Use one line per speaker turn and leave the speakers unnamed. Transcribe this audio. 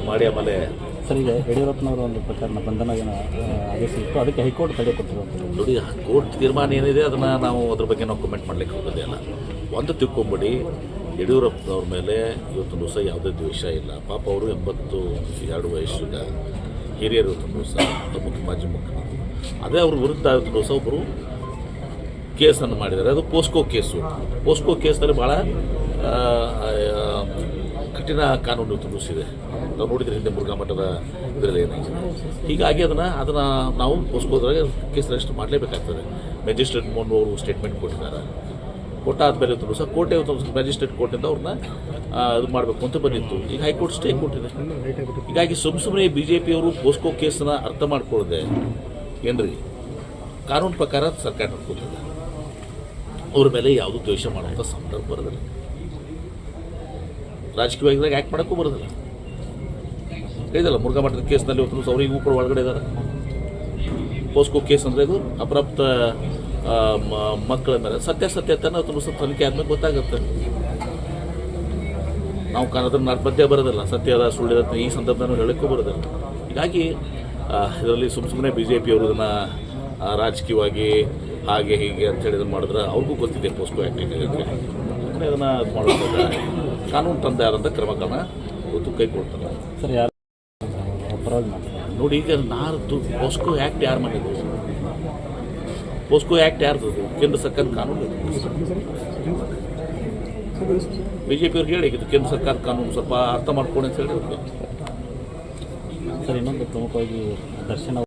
ಮಾಡಿ ಆಮೇಲೆ
ಸರ್, ಈಗ ಯಡಿಯೂರಪ್ಪನವರ ಒಂದು ಪ್ರಕರಣ ಬಂಧನ ಆದೇಶ ಇತ್ತು, ಅದಕ್ಕೆ ಹೈಕೋರ್ಟ್ ತಡೆ ಕೊಟ್ಟಿರುವಂಥದ್ದು.
ನೋಡಿ, ಕೋರ್ಟ್ ತೀರ್ಮಾನ ಏನಿದೆ ಅದನ್ನು ನಾವು ಅದ್ರ ಬಗ್ಗೆ ನಾವು ಕಮೆಂಟ್ ಮಾಡಲಿಕ್ಕೆ ಹೋಗೋದಿಲ್ಲ. ಒಂದು ತಿಳ್ಕೊಂಬಿಡಿ, ಯಡಿಯೂರಪ್ಪನವ್ರ ಮೇಲೆ ಇವತ್ತು ದಿವಸ ಯಾವುದೇ ದ್ವೇಷ ಇಲ್ಲ. ಪಾಪ ಅವರು 82 ವಯಸ್ಸಿಗ ಹಿರಿಯರು ಇವತ್ತು ದಿವಸ ಮಾಜಿ ಮುಖ್ಯಮಂತ್ರಿ. ಅದೇ ಅವ್ರ ವಿರುದ್ಧ ಇವತ್ತು ದಿವಸ ಒಬ್ಬರು ಕೇಸನ್ನು ಮಾಡಿದ್ದಾರೆ. ಅದು ಪೋಸ್ಕೋ ಕೇಸು. ಪೋಸ್ಕೋ ಕೇಸ್ನಲ್ಲಿ ಭಾಳ ಕಠಿಣ ಕಾನೂನು ಇವತ್ತು ದಿವಸಿದೆ. ನಾವು ನೋಡಿದ್ರೆ ಹಿಂದೆ ಮುರುಘಾ ಮಠದ ಇದರಲ್ಲಿ ಏನಾಗಿದೆ. ಹೀಗಾಗಿ ಅದನ್ನು ನಾವು ಪೋಸ್ಕೋದ್ರಾಗ ಕೇಸ್ ರಿಜಿಸ್ಟರ್ ಮಾಡಲೇಬೇಕಾಗ್ತದೆ. ಮ್ಯಾಜಿಸ್ಟ್ರೇಟ್ ಮೊನ್ನೆ ಅವರು ಸ್ಟೇಟ್ಮೆಂಟ್ ಕೊಟ್ಟಿದ್ದಾರೆ. ಕೊಟ್ಟಾದ್ಮೇಲೆ ಇವತ್ತು ದಿವಸ ಕೋರ್ಟೆ ಇವತ್ತು ಮ್ಯಾಜಿಸ್ಟ್ರೇಟ್ ಕೋರ್ಟಿಂದ ಅವ್ರನ್ನ ಇದು ಮಾಡಬೇಕು ಅಂತ ಬಂದಿತ್ತು. ಈಗ ಹೈಕೋರ್ಟ್ ಸ್ಟೇ ಕೊಟ್ಟಿದೆ. ಹೀಗಾಗಿ ಸುಮ್ಮನೆ BJPಯವರು ಪೋಸ್ಕೋ ಕೇಸನ್ನ ಅರ್ಥ ಮಾಡ್ಕೊಳ್ಳದೆ ಏನ್ರಿ ಕಾನೂನು ಪ್ರಕಾರ ಸರ್ಕಾರ ನಡ್ಕೊತದೆ. ಅವ್ರ ಮೇಲೆ ಯಾವುದೂ ದ್ವೇಷ ಮಾಡುವಂಥ ಸಂದರ್ಭ ಬರೋದಿಲ್ಲ. ರಾಜಕೀಯವಾಗಿ ಆ್ಯಕ್ಟ್ ಮಾಡೋಕ್ಕೂ ಬರೋದಿಲ್ಲ. ಹೇಳಿದಲ್ಲ, ಮುರುಘಾ ಮಠದ ಕೇಸ್ನಲ್ಲಿ ಇವತ್ತು ಅವರಿಗೂ ಕೂಡ ಒಳಗಡೆ ಇದ್ದಾರೆ. ಪೋಸ್ಕೋ ಕೇಸ್ ಅಂದರೆ ಇದು ಅಪ್ರಾಪ್ತ ಮಕ್ಕಳ ಮೇಲೆ ಸತ್ಯಾಸತ್ಯತೆಯನ್ನು ಇವತ್ತು ತನಿಖೆ ಆದ್ಮೇಲೆ ಗೊತ್ತಾಗುತ್ತೆ. ನಾವು ಅದನ್ನು ಮಧ್ಯೆ ಬರೋದಿಲ್ಲ. ಸತ್ಯದ ಸುಳ್ಳಿದ ಈ ಸಂದರ್ಭದಲ್ಲಿ ಹೇಳೋಕ್ಕೂ ಬರೋದಿಲ್ಲ. ಹೀಗಾಗಿ ಇದರಲ್ಲಿ ಸುಮ್ಮನೆ BJPಯವರು ಇದನ್ನು ರಾಜಕೀಯವಾಗಿ ಹಾಗೆ ಹೀಗೆ ಅಂತೇಳಿ ಇದನ್ನು ಮಾಡಿದ್ರೆ ಅವ್ರಿಗೂ ಗೊತ್ತಿದೆ ಪೋಸ್ಕೋ ಆ್ಯಕ್ಟಿಗೆ. ಇದನ್ನು ಮಾಡೋದಾಗ ಕಾನೂನು ತಂದೆ ಆದಂಥ ಕ್ರಮಗಳನ್ನ ಇವತ್ತು ಕೈಗೊಳ್ತಾರೆ.
ಸರ್, ಯಾರು ಅಪರಾಧ ಮಾಡ್ತಾರೆ
ನೋಡಿ, ಈಗ ಪೋಸ್ಕೋ ಆ್ಯಕ್ಟ್ ಯಾರು ಮಾಡಿದ್ರು? ಪೋಸ್ಕೋ ಆ್ಯಕ್ಟ್ ಯಾರ್ದು? ಕೇಂದ್ರ ಸರ್ಕಾರದ ಕಾನೂನು. BJPಯವ್ರಿಗೆ ಹೇಳಿ ಇದು ಕೇಂದ್ರ ಸರ್ಕಾರದ ಕಾನೂನು, ಸ್ವಲ್ಪ ಅರ್ಥ ಮಾಡ್ಕೊಂಡು ಅಂತ ಹೇಳಿ.
ಸರ್, ಇನ್ನೊಂದು ಪ್ರಮುಖವಾಗಿ ದರ್ಶನ